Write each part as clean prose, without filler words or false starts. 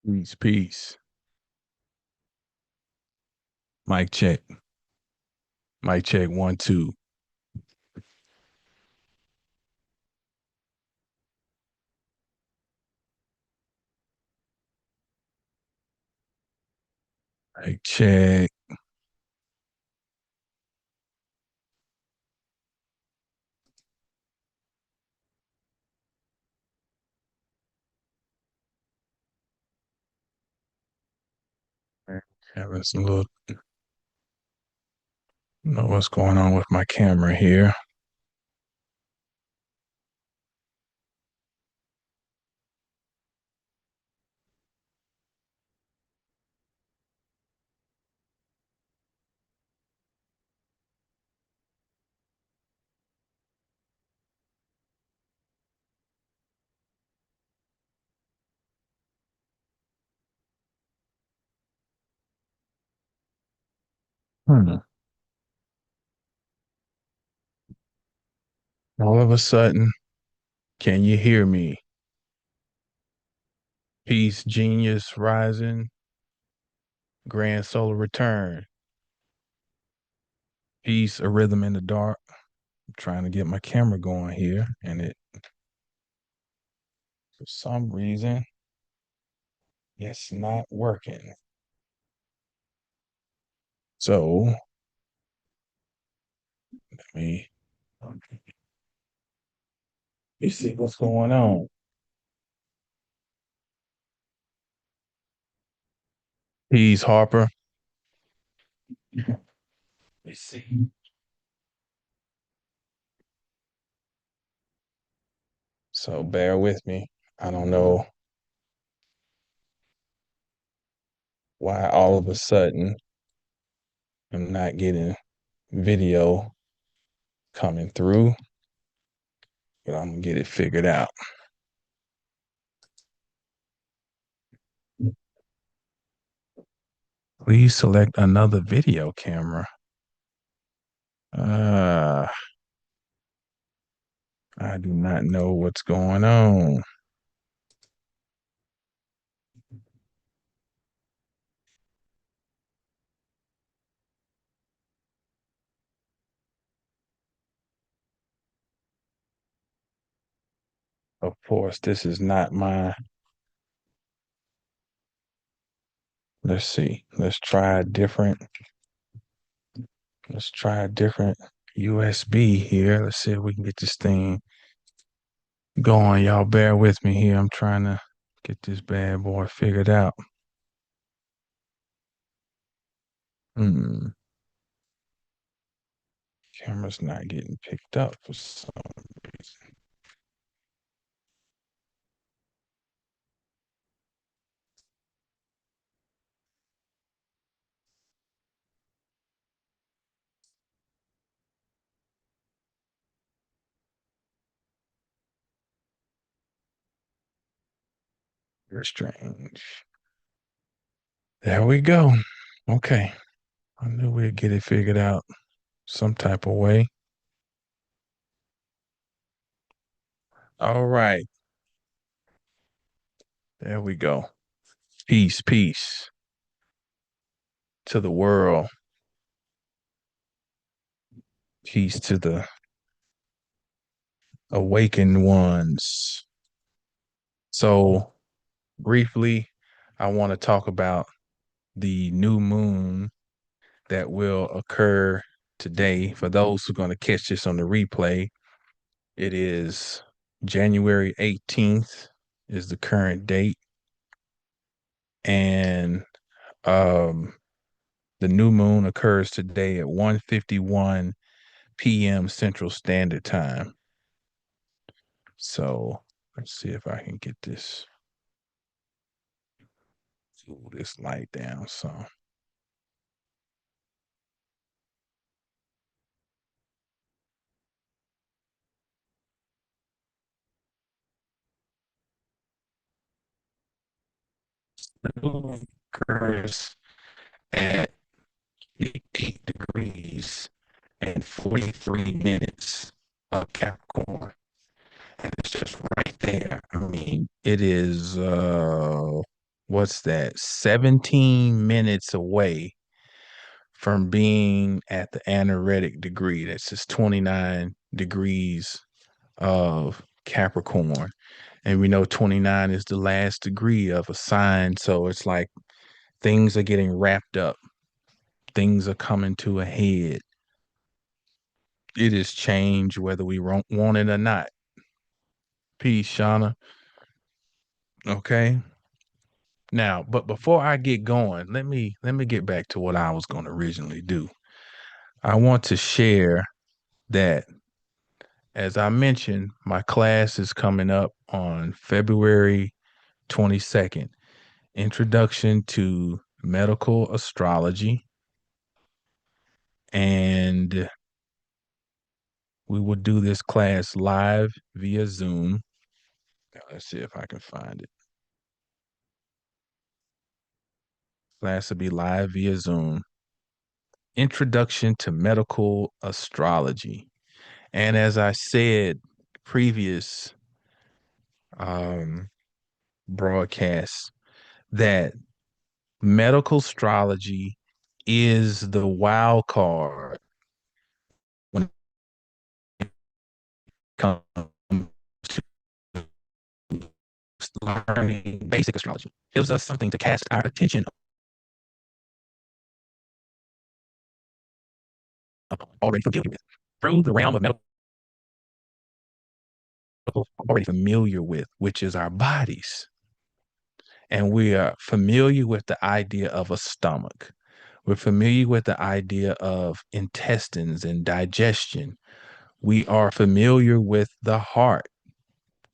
Peace, peace. Mic check. Mic check. 1, 2. Mic check. Having some little know what's going on with my camera here. Hmm. All of a sudden, can you hear me? Peace, genius, rising, grand solar return. Peace, a rhythm in the dark. I'm trying to get my camera going here, and it, for some reason, it's not working. So, let me, let see what's going on. Peace, Harper. Let's see. So bear with me. I don't know why all of a sudden I'm not getting video coming through, but I'm gonna get it figured out. Please select another video camera. Uh, I do not know what's going on. Of course, this is not my. Let's see. Let's try a different USB here. Let's see if we can get this thing going. Y'all bear with me here. I'm trying to get this bad boy figured out. Hmm. Camera's not getting picked up for some reason. Very strange. There we go. Okay. I knew we'd get it figured out some type of way. All right. There we go. Peace, peace to the world. Peace to the awakened ones. So, briefly, I want to talk about the new moon that will occur today. For those who are going to catch this on the replay, it is January 18th is the current date. And um, the new moon occurs today at 1:51 p.m. Central Standard Time. So let's see if I can get this, cool this light down. So the moon occurs at 18 degrees and 43 minutes of Capricorn. And it's just right there. I mean, it is what's that? 17 minutes away from being at the anaretic degree. That's just 29 degrees of Capricorn. And we know 29 is the last degree of a sign. So it's like things are getting wrapped up, things are coming to a head. It is change whether we want it or not. Peace, Shauna. Okay. Now, but before I get going, let me get back to what I was going to originally do. I want to share that, as I mentioned, my class is coming up on February 22nd. Introduction to Medical Astrology. And we will do this class live via Zoom. Now, let's see if I can find it. Class will be live via Zoom. Introduction to Medical Astrology. And as I said previous um, broadcasts, that medical astrology is the wild card when it comes to learning basic astrology. It gives us something to cast our attention upon, already familiar with. Through the realm of medical, already familiar with, which is our bodies. And we are familiar with the idea of a stomach. We're familiar with the idea of intestines and digestion. We are familiar with the heart.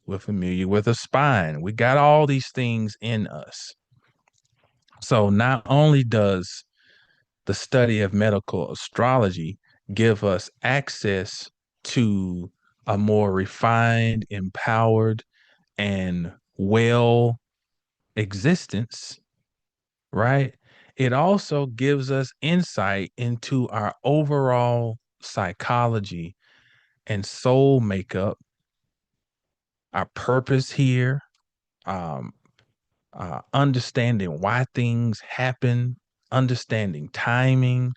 We're familiar with a spine. We got all these things in us. So not only does the study of medical astrology give us access to a more refined, empowered, and well existence, right? It also gives us insight into our overall psychology and soul makeup, our purpose here, um, understanding why things happen, understanding timing.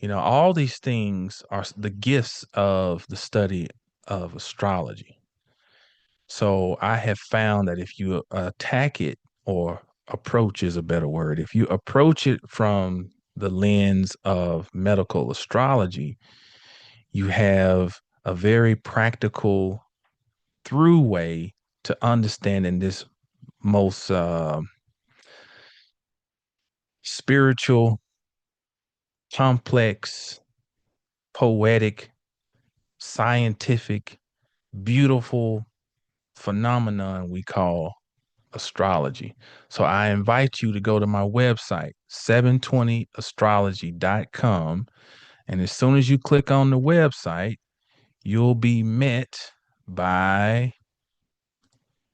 All these things are the gifts of the study of astrology. So I have found that if you attack it, or approach is a better word, if you approach it from the lens of medical astrology, you have a very practical through way to understanding this most spiritual, complex, poetic, scientific, beautiful phenomenon we call astrology. So I invite you to go to my website, 720astrology.com. And as soon as you click on the website, you'll be met by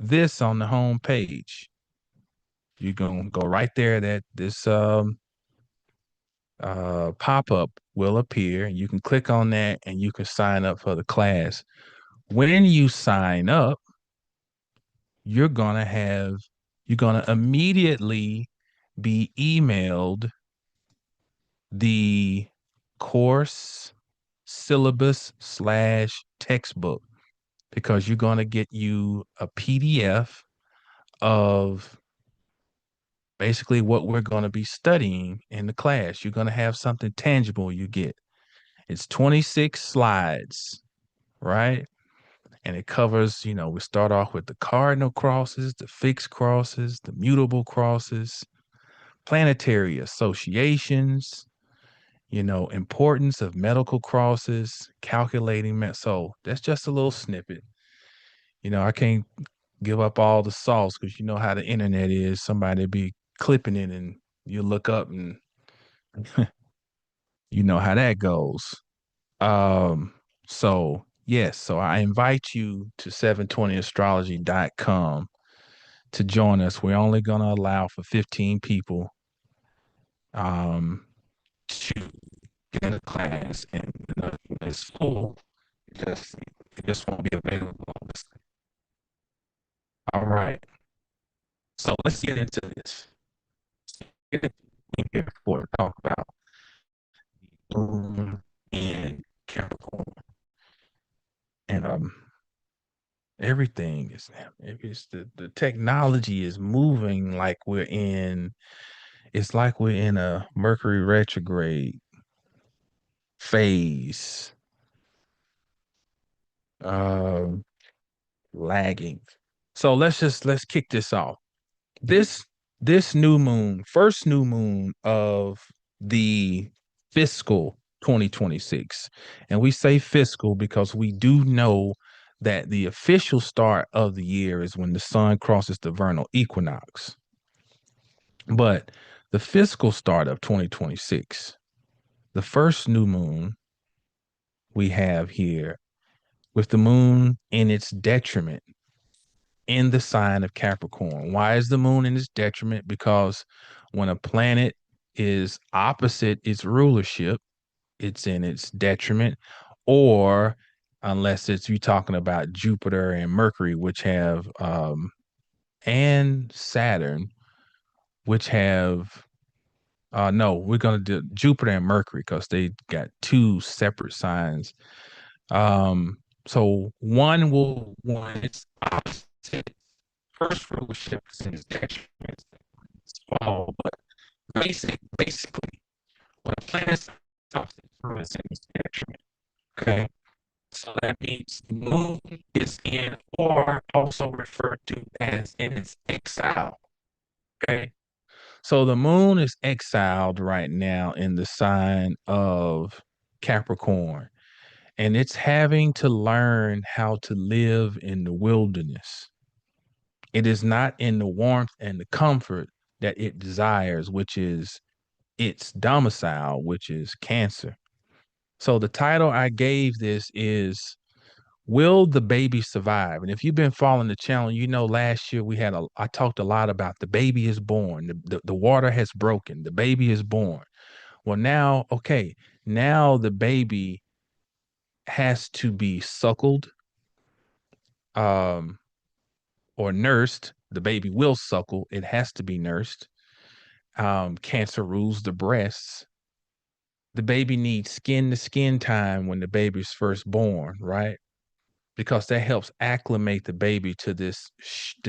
this on the home page. You're going to go right there. That this pop-up will appear. You can click on that and you can sign up for the class. When you sign up, you're going to have, you're going to immediately be emailed the course syllabus slash textbook, because you're going to get you a PDF of basically what we're going to be studying in the class. You're going to have something tangible you get. It's 26 slides, right? And it covers, we start off with the cardinal crosses, the fixed crosses, the mutable crosses, planetary associations, importance of medical crosses, calculating. So that's just a little snippet. I can't give up all the sauce, because you know how the internet is. Somebody be clipping it and you look up and you know how that goes. Um, so yes, so I invite you to 720astrology.com to join us. We're only going to allow for 15 people to get in the class, and when it's full, it just won't be available. All right. So let's get into this. Get in here before we talk about moon and Capricorn and everything is it's the technology is moving like we're in it's like we're in a Mercury retrograde phase, um lagging. So let's kick this off. This this new moon, first new moon of the fiscal 2026. And we say fiscal because we do know that the official start of the year is when the sun crosses the vernal equinox. But the fiscal start of 2026, the first new moon we have here with the moon in its detriment in the sign of Capricorn. Why is the moon in its detriment? Because when a planet is opposite its rulership, it's in its detriment, or unless it's you talking about Jupiter and Mercury, which have and Saturn, which have no, we're gonna do Jupiter and Mercury because they got two separate signs. Um, so one will when it's opposite first rulership is in its detriment, fall, but basically when a planet's opposite is in its detriment. Okay. So that means the moon is in, or also referred to as in its exile. Okay. So the moon is exiled right now in the sign of Capricorn, and it's having to learn how to live in the wilderness. It is not in the warmth and the comfort that it desires, which is its domicile, which is Cancer. So the title I gave this is Will the Baby Survive? And if you've been following the channel, you know last year I talked a lot about the baby is born, the water has broken, the baby is born. Well, now, okay, now the baby has to be suckled um or nursed. The baby will suckle, it has to be nursed. Cancer rules the breasts. The baby needs skin to skin time when the baby's first born, right? Because that helps acclimate the baby to this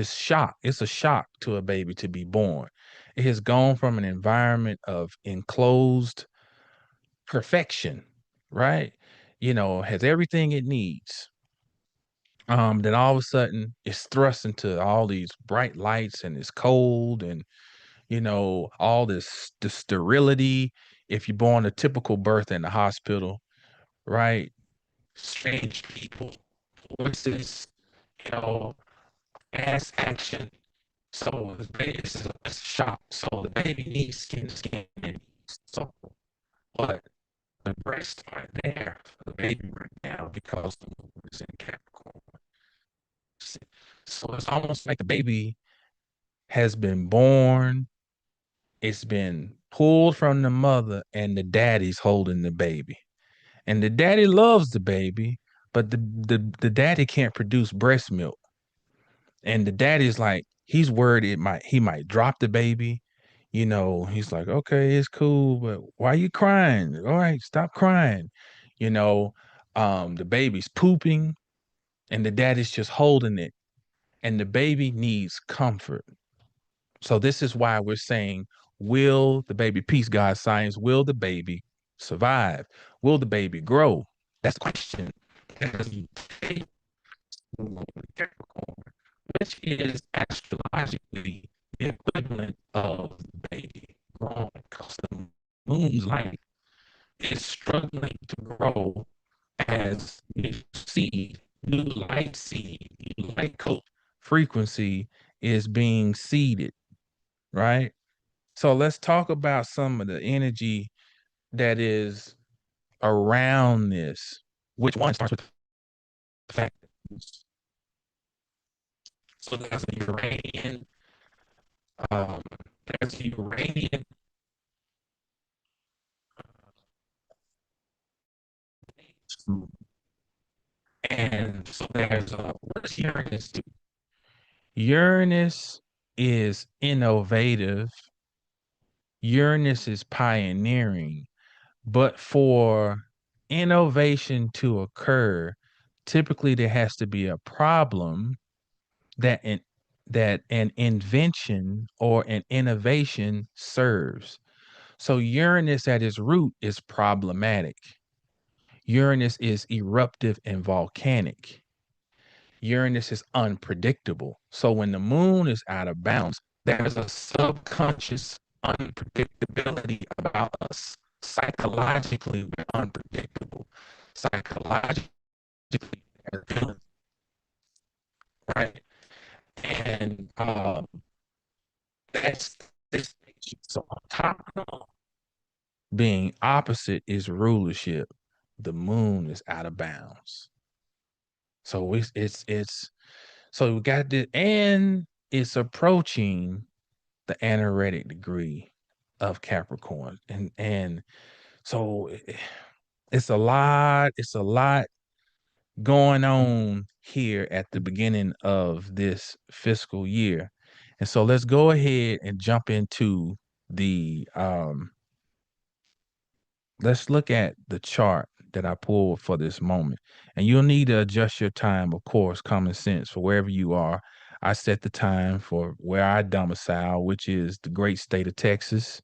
shock. It's a shock to a baby to be born. It has gone from an environment of enclosed perfection, right? Has everything it needs. Then all of a sudden it's thrust into all these bright lights and it's cold and all this sterility. If you're born a typical birth in the hospital, right? Strange people, voices, you know, ass action. So it's a shock. So the baby needs skin to skin. So, but the breasts aren't there for the baby right now because the moon is in Capricorn. So it's almost like the baby has been born, it's been pulled from the mother, and the daddy's holding the baby. And the daddy loves the baby, but the daddy can't produce breast milk. And the daddy's like, he's worried he might drop the baby. He's like, okay, it's cool, but why are you crying? All right, stop crying. You know, the baby's pooping and the daddy's just holding it. And the baby needs comfort. So this is why we're saying, will the baby, peace, God, science, will the baby survive? Will the baby grow? That's the question. As you take Capricorn, which is astrologically the equivalent of the baby growing, because the moon's light is struggling to grow as new seed, new light seed, new light coat frequency is being seeded, right? So let's talk about some of the energy that is around this. Which one starts with the fact that so um, there's a Uranian, and so there's what does Uranus do? Uranus. is innovative. Uranus is pioneering. But for innovation to occur, typically there has to be a problem that an invention or an innovation serves. So Uranus at its root is problematic. Uranus is eruptive and volcanic. Uranus is unpredictable. So when the moon is out of bounds, there's a subconscious unpredictability about us. Psychologically, we're unpredictable. Psychologically, we're feeling right. And that's this. So on top of being opposite is rulership. The moon is out of bounds. So it's so we got this, and it's approaching the anaretic degree of Capricorn. And so it's a lot going on here at the beginning of this fiscal year. And so let's go ahead and jump into the let's look at the chart that I pulled for this moment. And you'll need to adjust your time, of course, common sense for wherever you are. I set the time for where I domicile, which is the great state of Texas,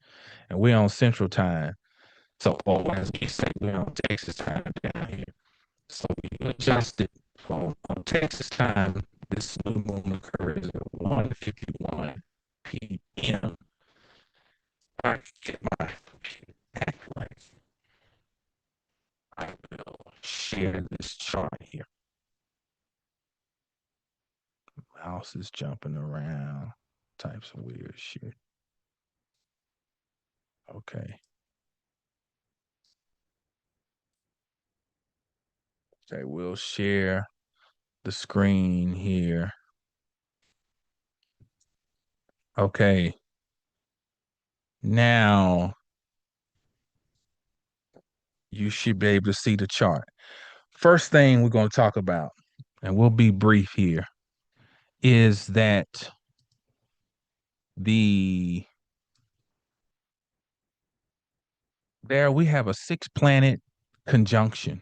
and we're on Central Time. So, or as we say, we're on Texas time down here. So we adjusted on Texas time. This new moon occurs at 1:51 p.m. I get my computer act like I will share this chart here. Mouse is jumping around, types of weird shit. Okay. Okay, we'll share the screen here. Okay. Now you should be able to see the chart. First thing we're going to talk about, and we'll be brief here, is that the there we have a 6 planet conjunction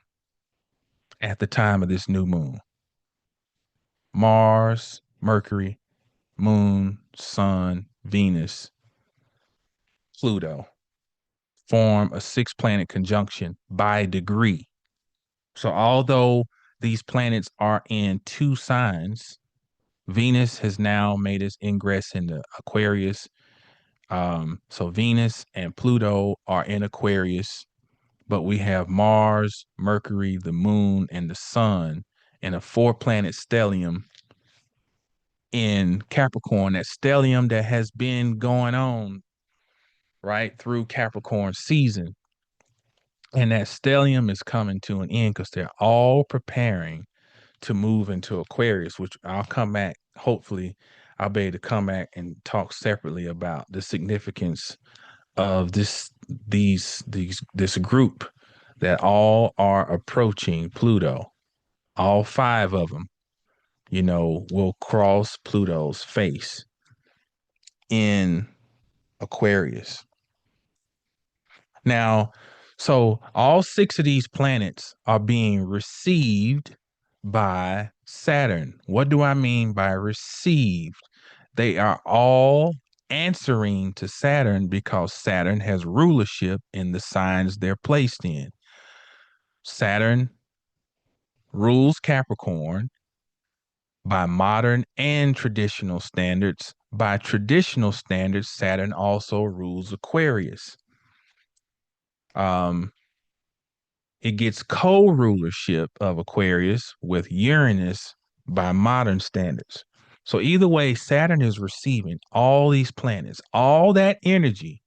at the time of this new moon. Mars, Mercury, Moon, Sun, Venus, Pluto form a 6 planet conjunction by degree. So although these planets are in 2 signs, Venus has now made its ingress into Aquarius. So Venus and Pluto are in Aquarius, but we have Mars, Mercury, the Moon, and the Sun in a 4 planet stellium in Capricorn. That stellium that has been going on right through Capricorn season. And that stellium is coming to an end because they're all preparing to move into Aquarius, which I'll come back. Hopefully, I'll be able to come back and talk separately about the significance of this group that all are approaching Pluto. All 5 of them, will cross Pluto's face in Aquarius. Now, so all 6 of these planets are being received by Saturn. What do I mean by received? They are all answering to Saturn because Saturn has rulership in the signs they're placed in. Saturn rules Capricorn by modern and traditional standards. By traditional standards, Saturn also rules Aquarius. It gets co-rulership of Aquarius with Uranus by modern standards. So either way, Saturn is receiving all these planets. All that energy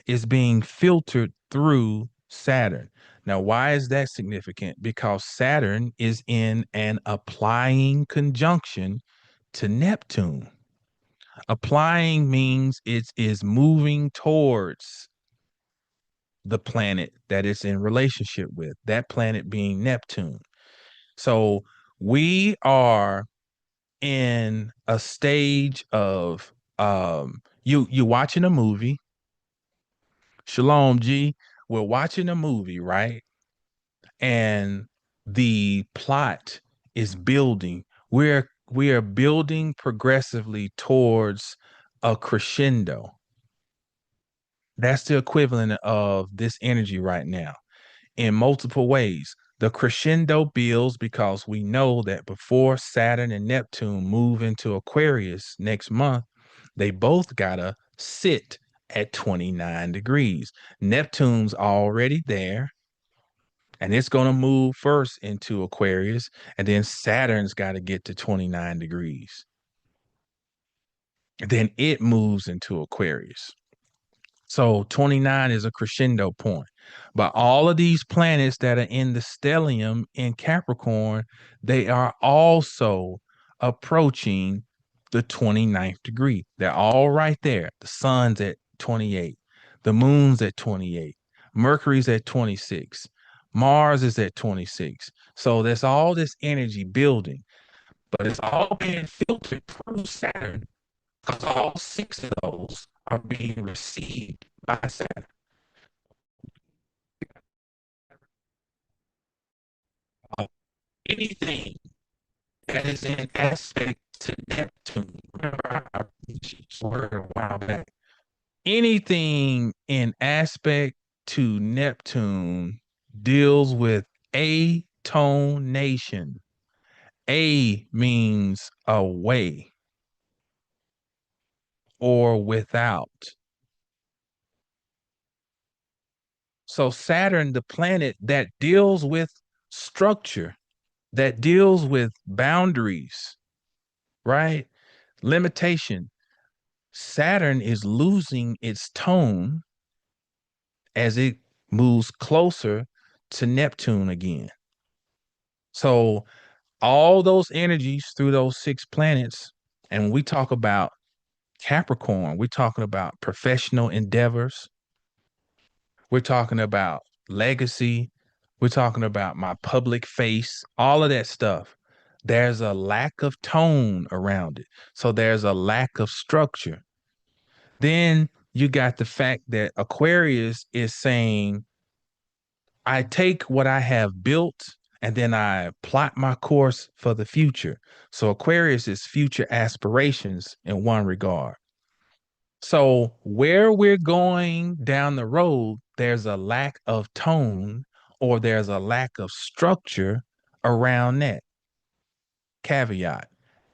is being filtered through Saturn. Now, why is that significant? Because Saturn is in an applying conjunction to Neptune. Applying means it is moving towards the planet that it's in relationship with, that planet being Neptune. So we are in a stage of you watching a movie. Shalom G, we're watching a movie, right? And the plot is building. We are building progressively towards a crescendo. That's the equivalent of this energy right now in multiple ways. The crescendo builds because we know that before Saturn and Neptune move into Aquarius next month, they both gotta sit at 29 degrees. Neptune's already there, and it's going to move first into Aquarius, and then Saturn's got to get to 29 degrees. And then it moves into Aquarius. So 29 is a crescendo point. But all of these planets that are in the stellium in Capricorn, they are also approaching the 29th degree. They're all right there. The sun's at 28, the moon's at 28, Mercury's at 26, Mars is at 26. So there's all this energy building, but it's all being filtered through Saturn because all six of those are being received by Saturn. Anything that is in aspect to Neptune, remember I word a while back. Anything in aspect to Neptune deals with atonation. A means away or without. So Saturn, the planet that deals with structure, that deals with boundaries, right? Limitation. Saturn is losing its tone as it moves closer to Neptune again. So all those energies through those six planets, and when we talk about Capricorn, we're talking about professional endeavors, we're talking about legacy, we're talking about my public face, all of that stuff. There's a lack of tone around it. So there's a lack of structure. Then you got the fact that Aquarius is saying, I take what I have built and then I plot my course for the future. So Aquarius is future aspirations in one regard. So where we're going down the road, there's a lack of tone or there's a lack of structure around that. Caveat.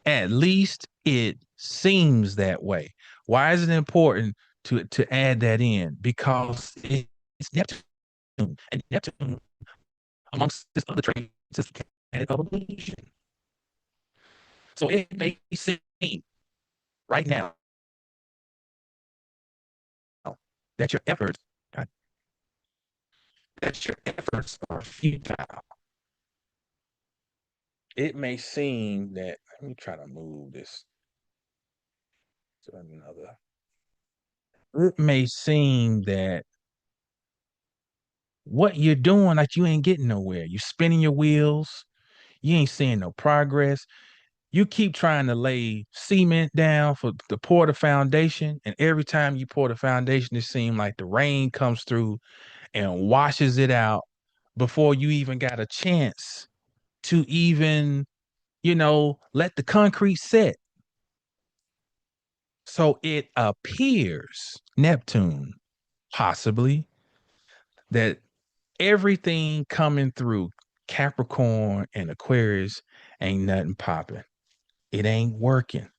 At least it seems that way. Why is it important to add that in? Because it's Neptune, and Neptune, amongst this other traits, is a planet of illusion. So it may seem right now that your efforts are futile. It may seem that, let me try to move this to another. It may seem that what you're doing, like you ain't getting nowhere. You're spinning your wheels. You ain't seeing no progress. You keep trying to lay cement down for to pour the foundation, and every time you pour the foundation, it seems like the rain comes through and washes it out before you even got a chance to even, let the concrete set. So it appears, Neptune, possibly, that everything coming through Capricorn and Aquarius ain't nothing popping. It ain't working.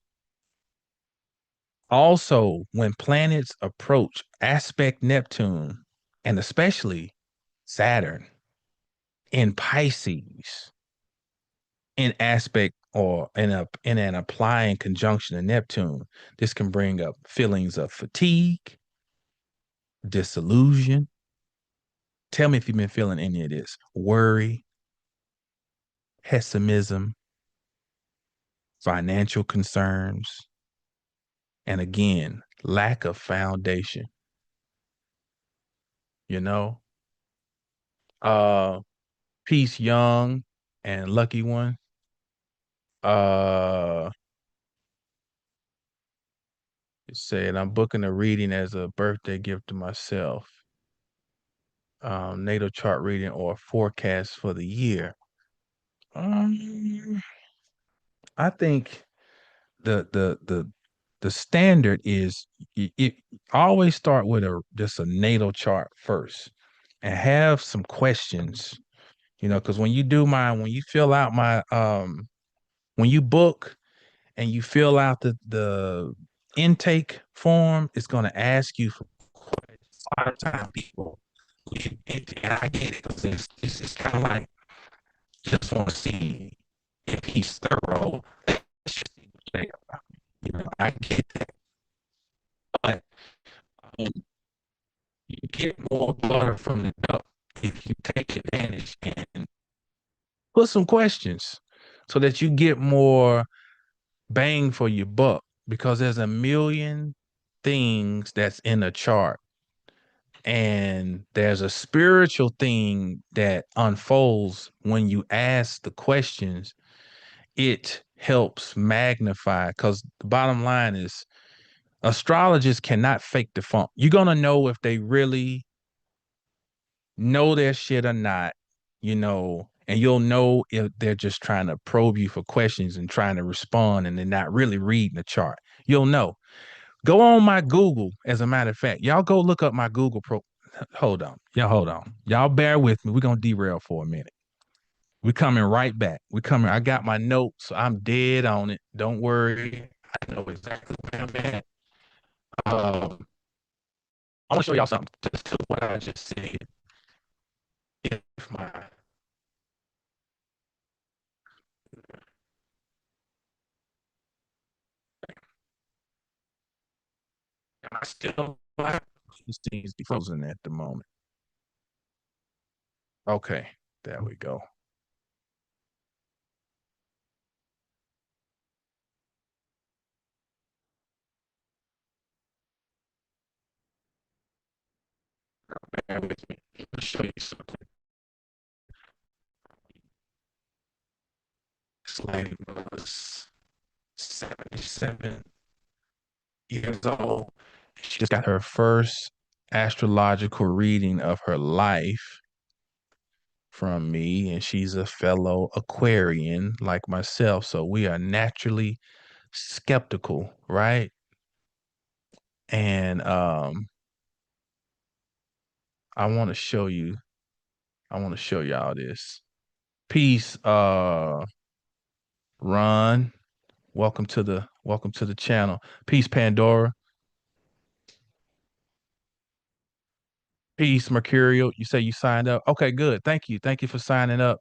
Also, when planets approach aspect Neptune, and especially Saturn in Pisces, in aspect or in an applying conjunction to Neptune, this can bring up feelings of fatigue, disillusion. Tell me if you've been feeling any of this: worry, pessimism, financial concerns, and again, lack of foundation. You know, uh, Peace Young and Lucky One. It said I'm booking a reading as a birthday gift to myself. Natal chart reading or forecast for the year. Um, I think the standard is it always start with a just a natal chart first and have some questions, because when you fill out my when you book and you fill out the intake form, it's going to ask you for questions. A lot of time people leave empty, and I get it because it's kind of like just want to see if he's thorough. Let's just see what they about. I get that, but um, you get more blood from the duck if you take advantage and put some questions so that you get more bang for your buck because there's a million things that's in a chart, and there's a spiritual thing that unfolds when you ask the questions. It helps magnify because the bottom line is astrologers cannot fake the funk. You're gonna know if they really know their shit or not, and you'll know if they're just trying to probe you for questions and trying to respond and they're not really reading the chart. You'll know. Go on my Google, as a matter of fact. Y'all go look up my Google pro. Hold on. Y'all hold on. Y'all bear with me. We're gonna derail for a minute. We're coming right back. We're coming. I got my notes, so I'm dead on it. Don't worry. I know exactly where I'm at. I want to show y'all something to what I just said. If my am I still black? This thing's frozen at the moment. Okay, there we go. Bear with me. I'll show you something. This lady was 77 years old. She just got her first astrological reading of her life from me, and she's a fellow Aquarian like myself. So we are naturally skeptical, right? And I want to show you, I want to show y'all this. Peace, Ron. Welcome to the channel. Peace, Pandora. Peace, Mercurial. You say you signed up. Okay, good. Thank you. Thank you for signing up.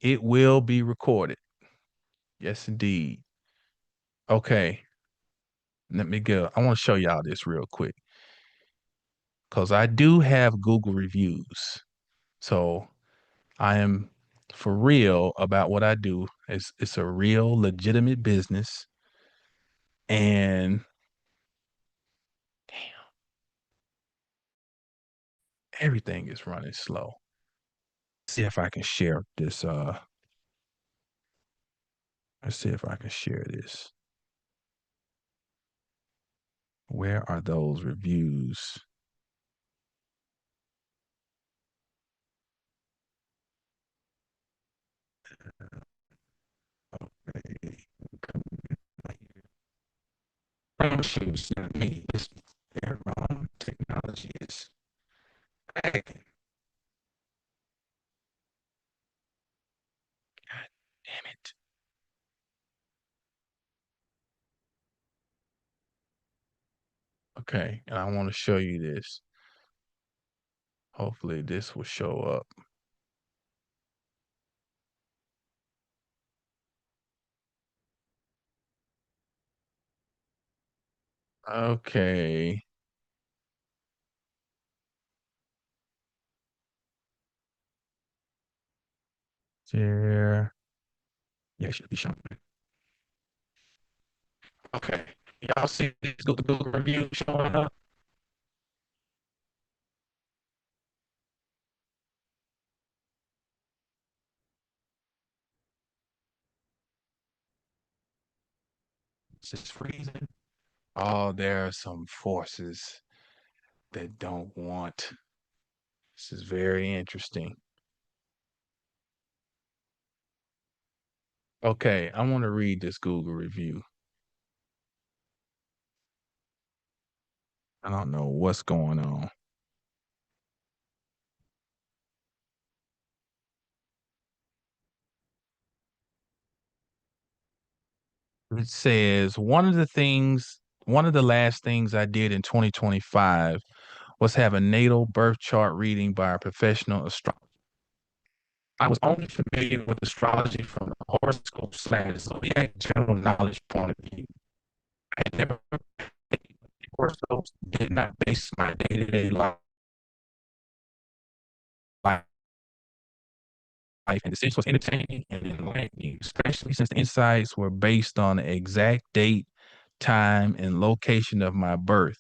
It will be recorded. Yes, indeed. Okay, let me go. I want to show y'all this real quick because I do have Google reviews. So I am for real about what I do. It's a real legitimate business. And damn, everything is running slow. See if I can share this. Let's see if I can share this. Where are those reviews? Okay. Promise you it's not me. It's their wrong. Technology is lagging. God damn it. Okay, and I want to show you this. Hopefully this will show up. Okay. Share. Yeah, it should be showing. Okay. Y'all see this Google review showing up? It's just freezing. Oh, there are some forces that don't want. This is very interesting. Okay, I want to read this Google review. I don't know what's going on. It says one of the last things I did in 2025 was have a natal birth chart reading by a professional astrologer. I was only familiar with astrology from the horoscope slash zodiac general knowledge point of view. I had never horoscopes, did not base my day-to-day life and decisions was entertaining and enlightening, especially since the insights were based on the exact date, time, and location of my birth.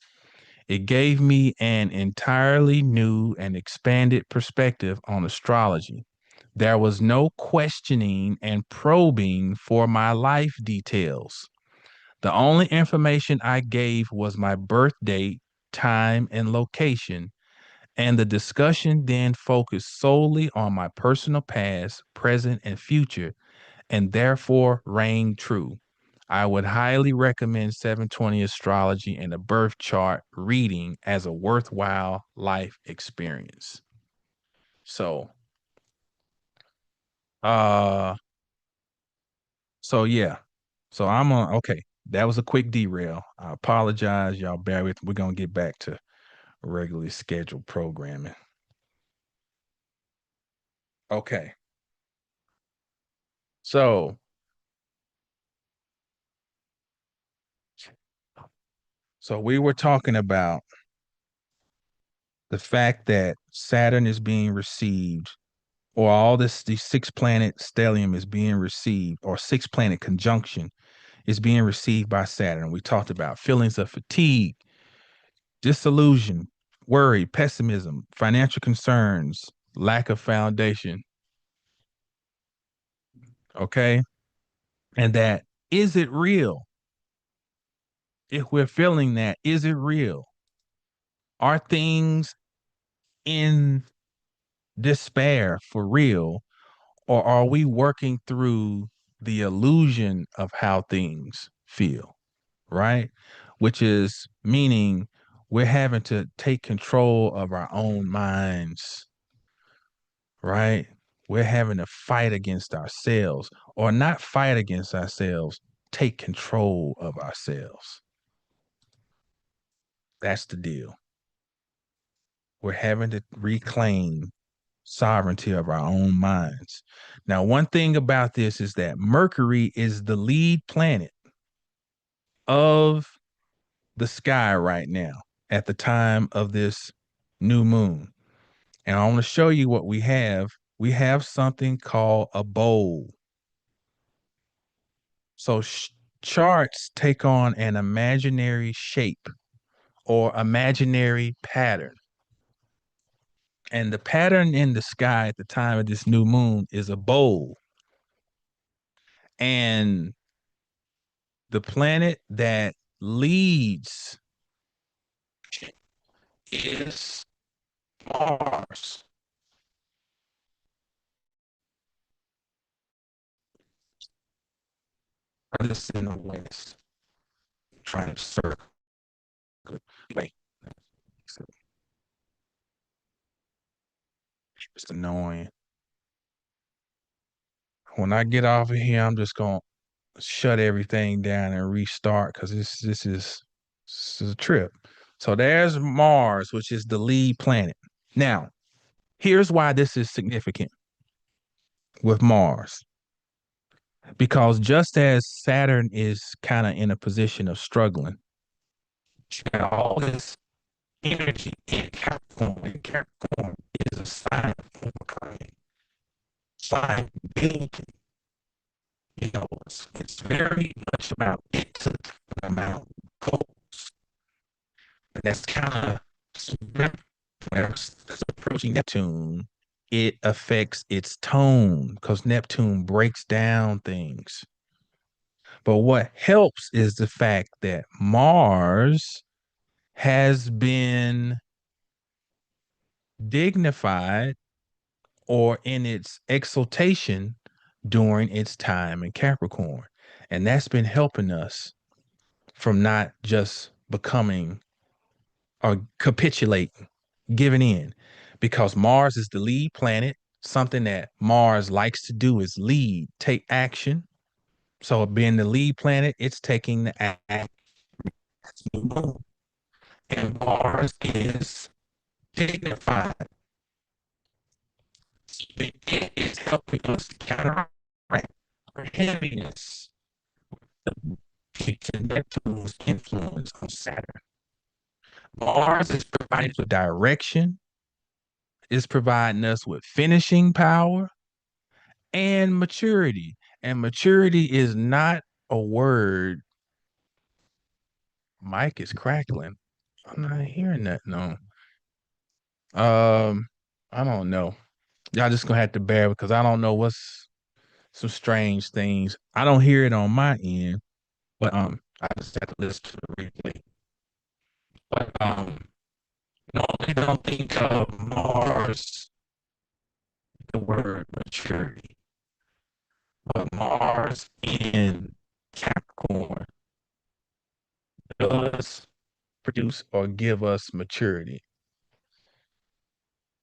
It gave me an entirely new and expanded perspective on astrology. There was no questioning and probing for my life details. The only information I gave was my birth date, time, and location, and the discussion then focused solely on my personal past, present, and future, and therefore rang true. I would highly recommend 720 astrology and a birth chart reading as a worthwhile life experience. So, uh, so yeah. So I'm on okay. That was a quick derail. I apologize. Y'all bear with me. We're gonna get back to regularly scheduled programming. Okay. So we were talking about the fact that Saturn is being received, or all this the six planet stellium is being received, or six planet conjunction is being received by Saturn. We talked about feelings of fatigue, disillusion, worry, pessimism, financial concerns, lack of foundation. Okay. And that, is it real? If we're feeling that, is it real? Are things in despair for real? Or are we working through the illusion of how things feel, right? Which is meaning we're having to take control of our own minds, right? We're having to fight against ourselves, or not fight against ourselves, take control of ourselves. That's the deal. We're having to reclaim sovereignty of our own minds. Now, one thing about this is that Mercury is the lead planet of the sky right now at the time of this new moon. And I want to show you what we have. We have something called a bowl. So charts take on an imaginary shape or imaginary pattern. And the pattern in the sky at the time of this new moon is a bowl. And the planet that leads is Mars. This in the west, trying to circle. Wait, it's annoying. When I get off of here, I'm just gonna shut everything down and restart because this is a trip. So there's Mars, which is the lead planet. Now, here's why this is significant with Mars. Because just as Saturn is kind of in a position of struggling, all this energy in Capricorn, and Capricorn is a sign of overcoming, sign building. It's very much about it to the amount goals. And that's kind of when it's approaching Neptune, it affects its tone because Neptune breaks down things. But what helps is the fact that Mars has been dignified or in its exaltation during its time in Capricorn. And that's been helping us from not just becoming or capitulating, giving in, because Mars is the lead planet. Something that Mars likes to do is lead, take action. So, being the lead planet, it's taking the action. And Mars is dignified. It is helping us to counteract our heaviness to Neptune's influence on Saturn. Mars is providing for direction, is providing us with finishing power and maturity. And maturity is not a word. Mike is crackling. I'm not hearing that. No. Um, I don't know. Y'all just gonna have to bear because I don't know what's some strange things. I don't hear it on my end, but I just have to listen to the replay. But normally don't think of Mars, the word maturity, but Mars in Capricorn does produce or give us maturity.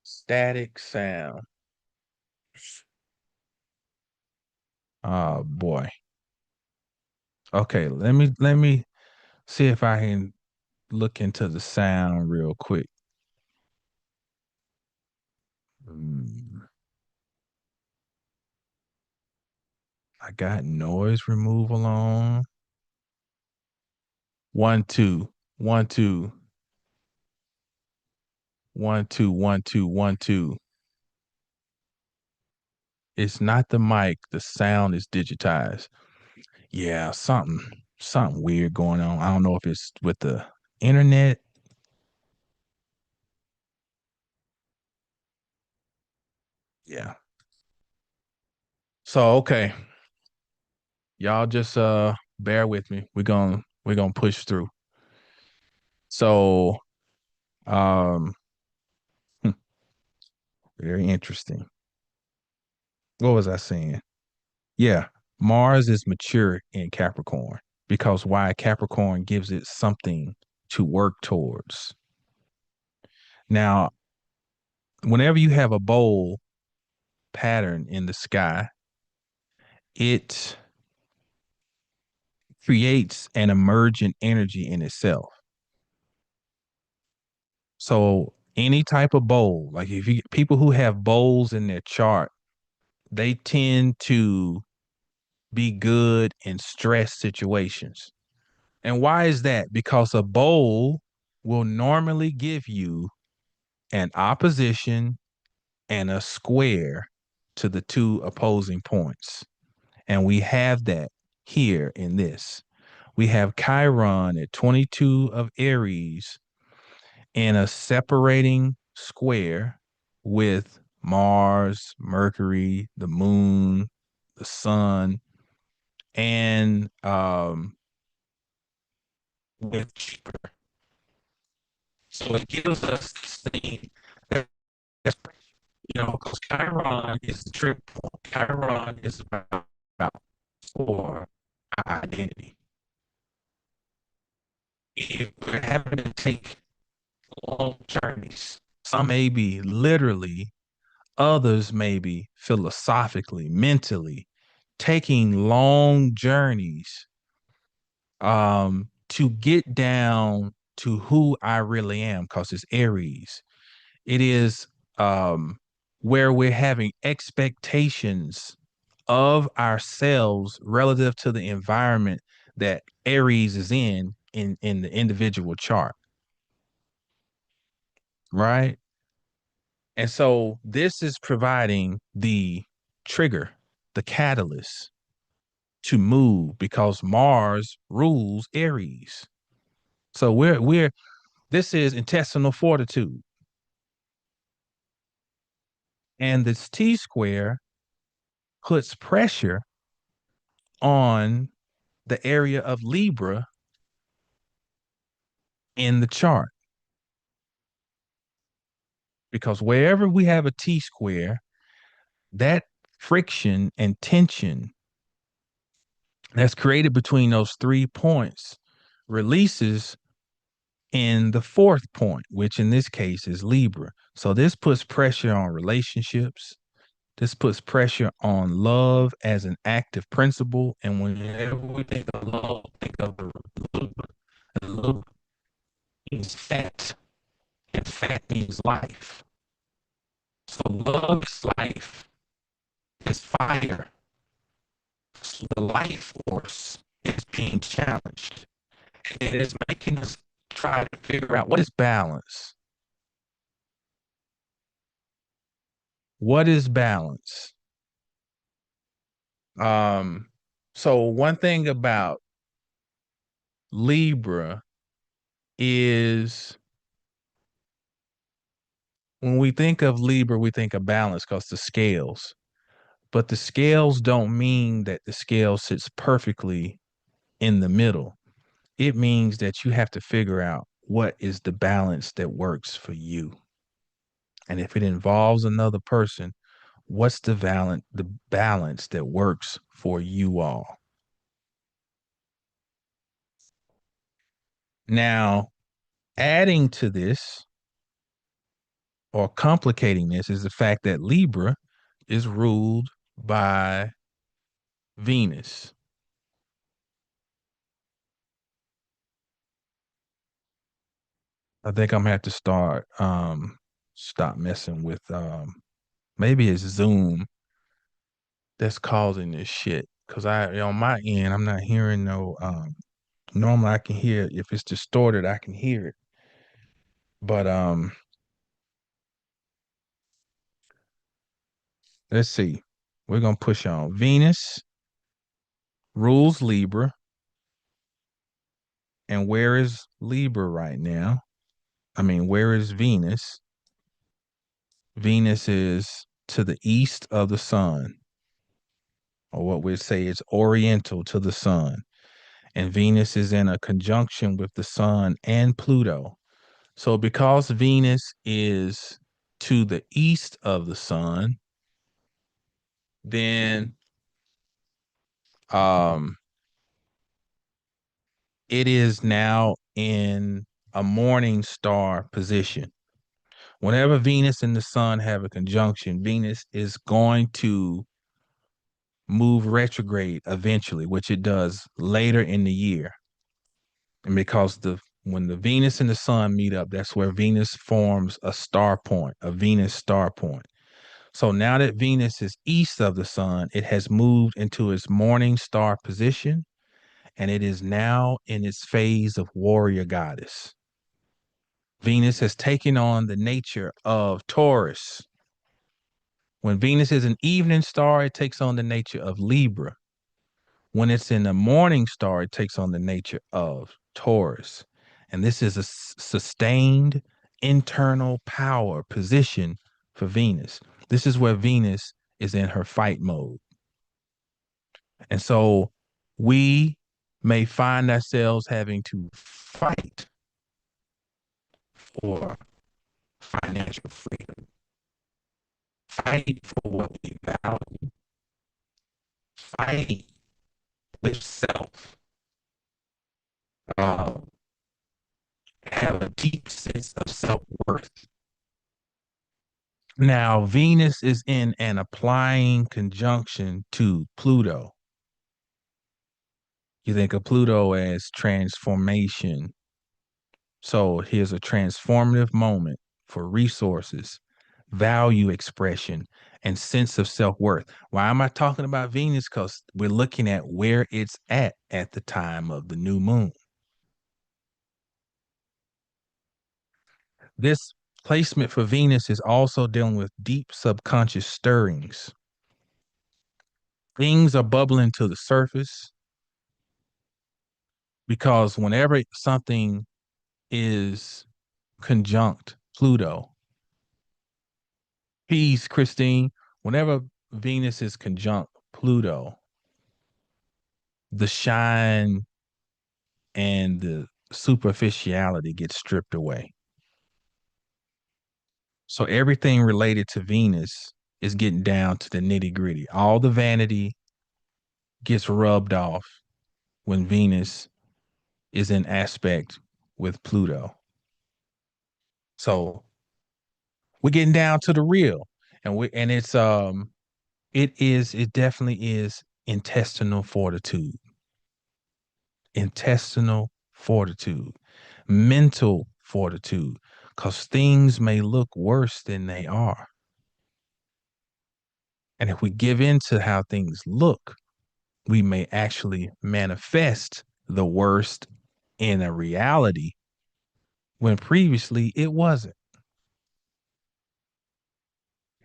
Static sound. Oh boy. Okay, let me see if I can look into the sound real quick. Mm, I got noise removal on. One, two, one, two, one, two, one, two, one, two. It's not the mic. The sound is digitized. Yeah, something weird going on. I don't know if it's with the internet. Yeah. So okay, y'all just bear with me. We're gonna push through. So um hmm, very interesting. What was I saying? Yeah, Mars is mature in Capricorn because why Capricorn gives it something to work towards. Now, whenever you have a bold pattern in the sky, it creates an emergent energy in itself. So any type of bowl, like if you people who have bowls in their chart, they tend to be good in stress situations. And why is that? Because a bowl will normally give you an opposition and a square to the two opposing points. And we have that here in this. We have Chiron at 22 of Aries in a separating square with Mars, Mercury, the moon, the sun, and with Jupiter. So it gives us this thing that's, because Chiron is the trip point. Chiron is about for our identity. If we're having to take long journeys, some may be literally, others may be philosophically, mentally, taking long journeys to get down to who I really am, because it's Aries. It is um where we're having expectations of ourselves relative to the environment that Aries is in the individual chart, right? And so this is providing the trigger, the catalyst to move because Mars rules Aries. So we're this is intestinal fortitude. And this T square puts pressure on the area of Libra in the chart. Because wherever we have a T square, that friction and tension that's created between those 3 points releases in the fourth point, which in this case is Libra. So this puts pressure on relationships. This puts pressure on love as an active principle. And whenever we think of love, think of the Libra. The Libra means fat, and fat means life. So love is life, is fire. So the life force is being challenged. And it is making us try to figure out what is balance. What is balance? Um, so one thing about Libra is when we think of Libra, we think of balance because the scales, but the scales don't mean that the scale sits perfectly in the middle. It means that you have to figure out what is the balance that works for you. And if it involves another person, what's the balance that works for you all? Now, adding to this or complicating this is the fact that Libra is ruled by Venus. I think I'm gonna have to stop messing with maybe it's Zoom that's causing this shit. Cause on my end, I'm not hearing no normally I can hear it. If it's distorted, I can hear it. But let's see. We're gonna push on. Venus rules Libra. And where is Libra right now? I mean, where is Venus? Venus is to the east of the sun, or what we'd say is oriental to the sun. And Venus is in a conjunction with the sun and Pluto. So because Venus is to the east of the sun, then um it is now in a morning star position. Whenever Venus and the sun have a conjunction, Venus is going to move retrograde eventually, which it does later in the year. And because the when the Venus and the sun meet up, that's where Venus forms a star point, a Venus star point. So now that Venus is east of the sun, it has moved into its morning star position, and it is now in its phase of warrior goddess. Venus has taken on the nature of Taurus. When Venus is an evening star, it takes on the nature of Libra. When it's in the morning star, it takes on the nature of Taurus. And this is a sustained internal power position for Venus. This is where Venus is in her fight mode. And so we may find ourselves having to fight for financial freedom, fight for what we value, fight with self, uh, have a deep sense of self worth. Now, Venus is in an applying conjunction to Pluto. You think of Pluto as transformation. So here's a transformative moment for resources, value expression, and sense of self-worth. Why am I talking about Venus? Because we're looking at where it's at the time of the new moon. This placement for Venus is also dealing with deep subconscious stirrings. Things are bubbling to the surface because whenever something is conjunct Pluto, peace, Christine, whenever Venus is conjunct Pluto, the shine and the superficiality gets stripped away. So everything related to Venus is getting down to the nitty gritty. All the vanity gets rubbed off when Venus is in aspect with Pluto. So we're getting down to the real. And it definitely is intestinal fortitude, mental fortitude, because things may look worse than they are. And if we give in to how things look, we may actually manifest the worst in a reality when previously it wasn't.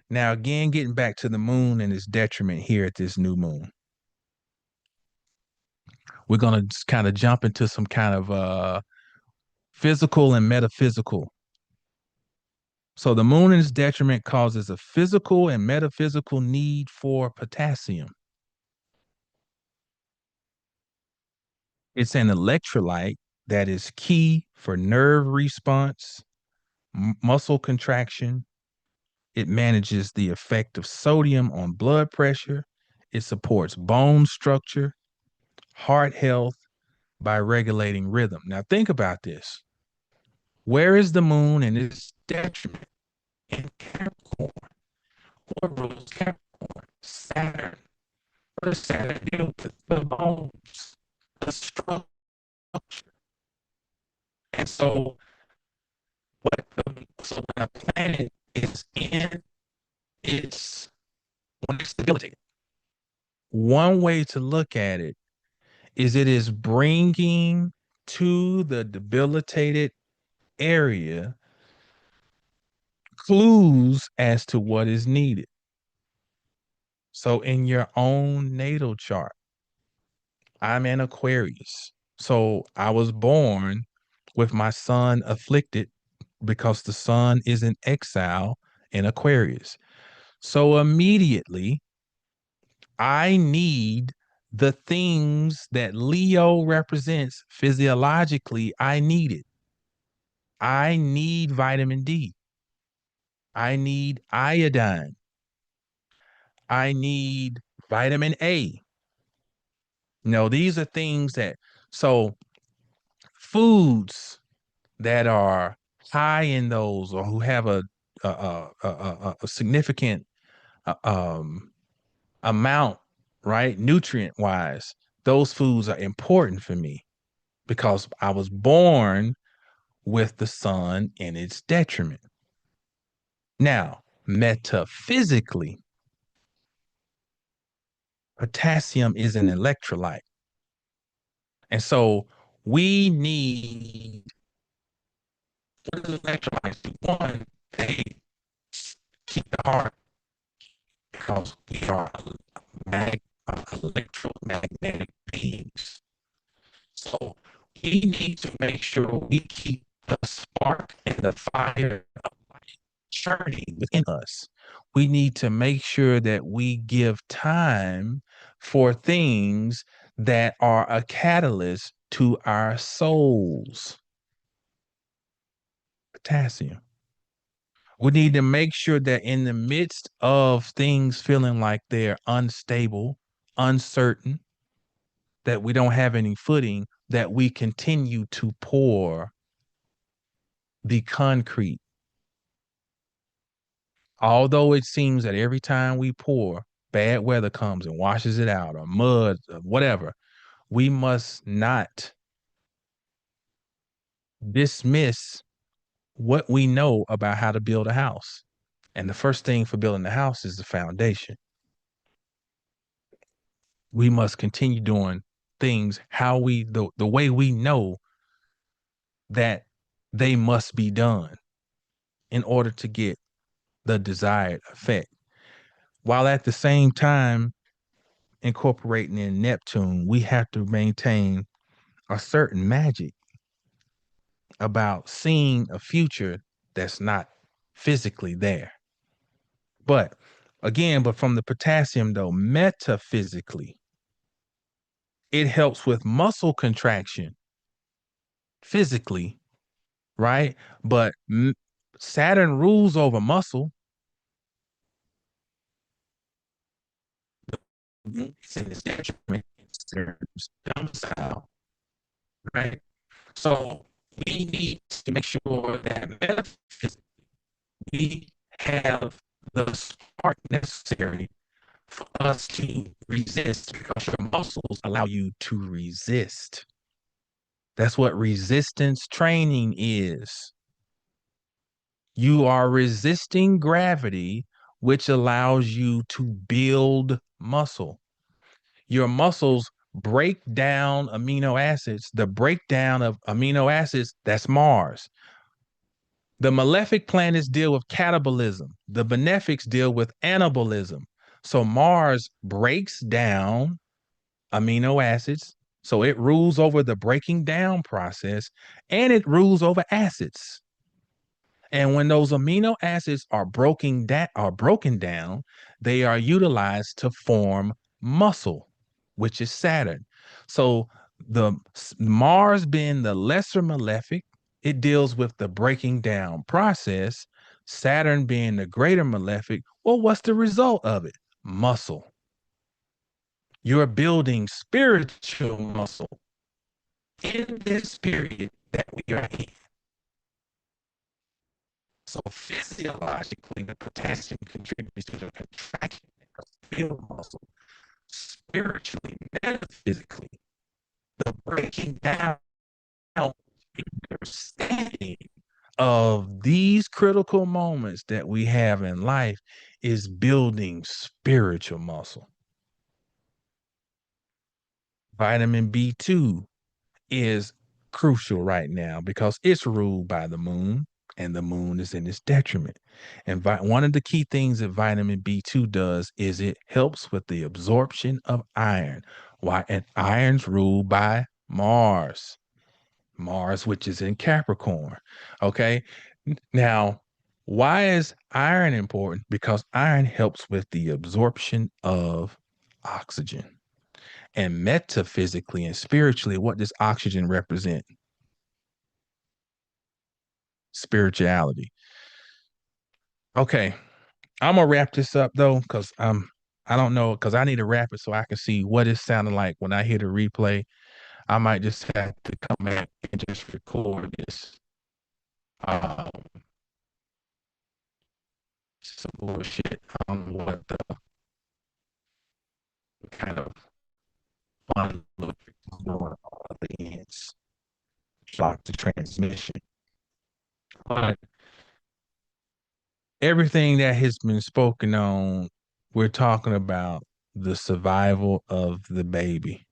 Now, again, getting back to the moon and its detriment here at this new moon, we're going to kind of jump into some kind of physical and metaphysical. So, the moon and its detriment causes a physical and metaphysical need for potassium. It's an electrolyte that is key for nerve response, muscle contraction. It manages the effect of sodium on blood pressure. It supports bone structure, heart health by regulating rhythm. Now, think about this. Where is the moon and its detriment? In Capricorn. What rules Capricorn? Saturn. What does Saturn deal with? The bones, the structure. And so, so when a planet is in its when it's debilitated, one way to look at it is bringing to the debilitated area clues as to what is needed. So in your own natal chart, I'm an Aquarius. So I was born with my sun afflicted because the sun is in exile in Aquarius. So immediately, I need the things that Leo represents physiologically. I need it. I need vitamin D. I need iodine. I need vitamin A. No, these are things so foods that are high in those or who have a significant uh, um, amount, right? Nutrient wise, those foods are important for me because I was born with the sun in its detriment. Now, metaphysically, potassium is an electrolyte. And so we need what does electrolytes do? One, they keep the heart because we are mag, electromagnetic beings. So we need to make sure we keep the spark and the fire of life churning within us. We need to make sure that we give time for things that are a catalyst to our souls. Potassium. We need to make sure that in the midst of things feeling like they're unstable, uncertain, that we don't have any footing, that we continue to pour the concrete. Although it seems that every time we pour, bad weather comes and washes it out, or mud, or whatever, we must not dismiss what we know about how to build a house. And the first thing for building the house is the foundation. We must continue doing things the way we know that they must be done in order to get the desired effect, while at the same time incorporating in Neptune, we have to maintain a certain magic about seeing a future that's not physically there. But again, but from the potassium though, metaphysically, It helps with muscle contraction physically, right? But Saturn rules over muscle. It's in its detriment. It's their domicile, right? So we need to make sure that metaphysically we have the spark necessary for us to resist because your muscles allow you to resist. That's what resistance training is. You are resisting gravity, which allows you to build muscle. Your muscles break down amino acids. The breakdown of amino acids, that's Mars. The malefic planets deal with catabolism. The benefics deal with anabolism. So Mars breaks down amino acids. So it rules over the breaking down process and it rules over acids. And when those amino acids are broken down, they are utilized to form muscle, which is Saturn. So the Mars being the lesser malefic, it deals with the breaking down process. Saturn being the greater malefic, well, what's the result of it? Muscle. You're building spiritual muscle in this period that we are in. So physiologically, the potassium contributes to the contraction of the build muscle. Spiritually, metaphysically, the breaking down, understanding of these critical moments that we have in life is building spiritual muscle. Vitamin B2 is crucial right now because it's ruled by the moon and the moon is in its detriment. And one of the key things that vitamin B2 does is it helps with the absorption of iron. Why? And iron's ruled by Mars. Mars, which is in Capricorn. Okay. Now, why is iron important? Because iron helps with the absorption of oxygen. And metaphysically and spiritually, what does oxygen represent? Spirituality. Okay, I'm gonna wrap this up though, because I don't know, because I need to wrap it so I can see what it sounded like when I hear the replay. I might just have to come back and just record this. Um, some bullshit. I don't know what the kind of fun look going on at the ends. Block the transmission. But everything that has been spoken on, we're talking about the survival of the baby.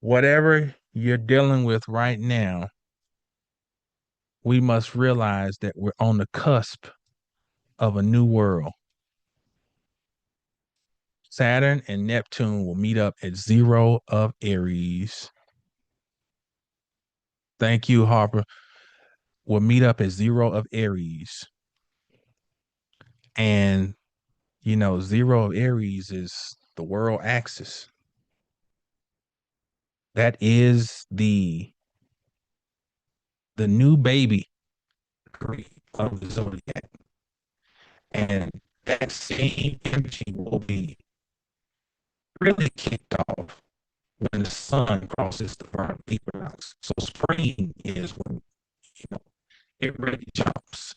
Whatever you're dealing with right now, we must realize that we're on the cusp of a new world. Saturn and Neptune will meet up at 0 of Aries. Thank you, Harper. Will meet up at 0 of Aries. And, 0 of Aries is the world axis. That is the new baby of the zodiac. And that same energy will be really kicked off when the sun crosses the vernal equinox. So spring is when it really jumps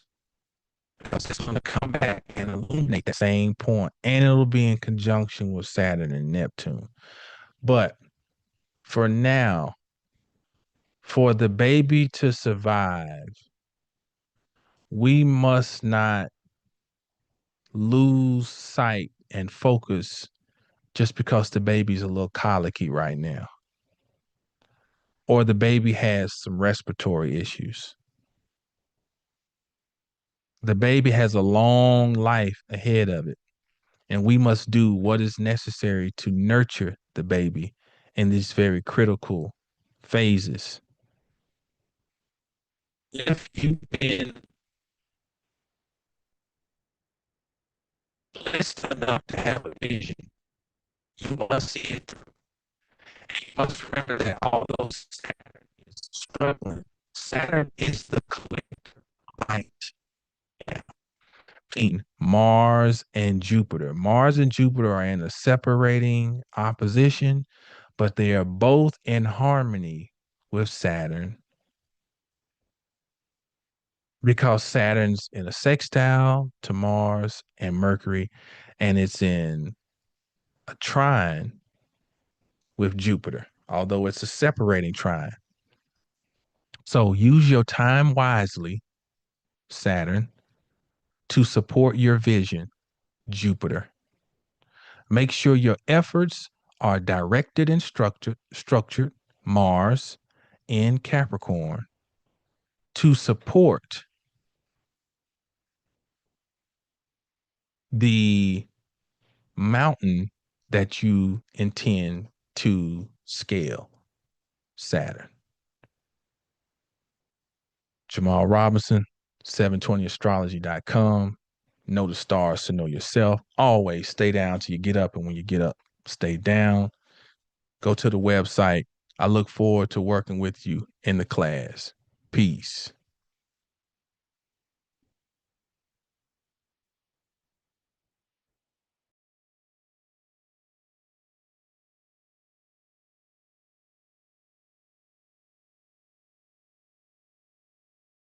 because it's going to come back and illuminate the same point, and it'll be in conjunction with Saturn and Neptune. But for now, for the baby to survive, we must not lose sight and focus just because the baby's a little colicky right now, or the baby has some respiratory issues. The baby has a long life ahead of it, and we must do what is necessary to nurture the baby in these very critical phases. If you've been blessed enough to have a vision, you must see it through. And you must remember that although Saturn is struggling, Saturn is the collector of light. Yeah. Between Mars and Jupiter. Mars and Jupiter are in a separating opposition, but they are both in harmony with Saturn because Saturn's in a sextile to Mars and Mercury, and it's in a trine with Jupiter, although it's a separating trine. So use your time wisely, Saturn, to support your vision, Jupiter. Make sure your efforts are directed and structured, Mars in Capricorn, to support the mountain that you intend to scale, Saturn. Jamal Robinson, 720astrology.com. Know the stars to know yourself. Always stay down till you get up. And when you get up, stay down. Go to the website. I look forward to working with you in the class. Peace.